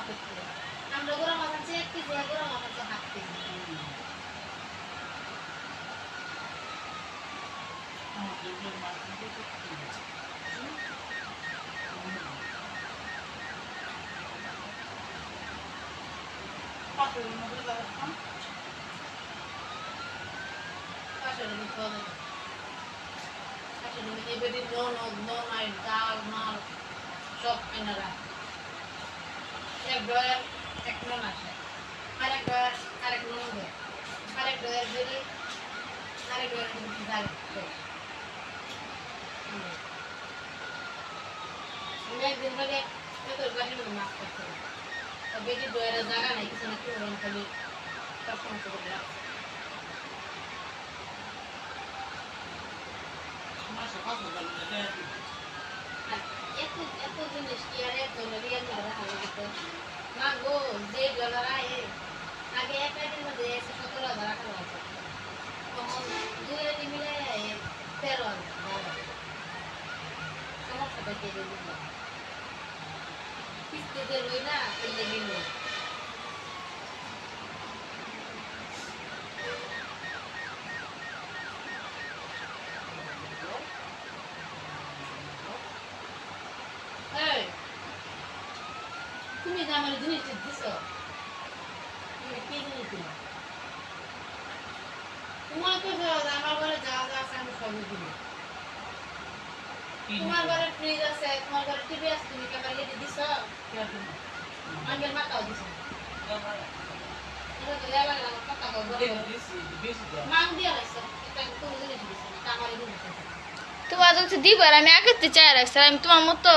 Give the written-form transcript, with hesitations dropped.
করতে আমরা গোড়া মাছ আছে 1 কেজি আর গোড়া মাছ আছে 1/2 কেজি ডাল মাল সব এনারা এক ডয়ার এক নন আসে আরেক ডয়ার আরেক নন দেয় আরেক ডয়ার বেরি আরেক ডয়ার ডাল একদিন বলে তোর বাড়ির মধ্যে মাছ করতে বেটি ডয়ারের জায়গা নাই কিছু না কেউ খালি সব সমস্ত করে রাখছে এত জিনিস কি আর এক ডলারই আর রাখা লাগতো না গো যে ডলার আয় আগে এক দিনের মধ্যে 17,000 রাখা লাগতো তখন দুই মিলে 13,000 সমস্যাটা কে দিল কিস্তিতে লই না এলে গেল তুমি যে আমার জিনিস দিছ তুমি কি জিনিস দিল তোমার তো আমার ঘরে যা যা আছে আমি সবই দিল তোমার ঘরে ফ্রিজ আছে তোমার ঘরে টিভি আছে তুমি কি আমার এটি দিছ আমি মাথাও দিছ তোমার যদি দিবার আমি আগে চাই রাখছি আমি তোমার মতো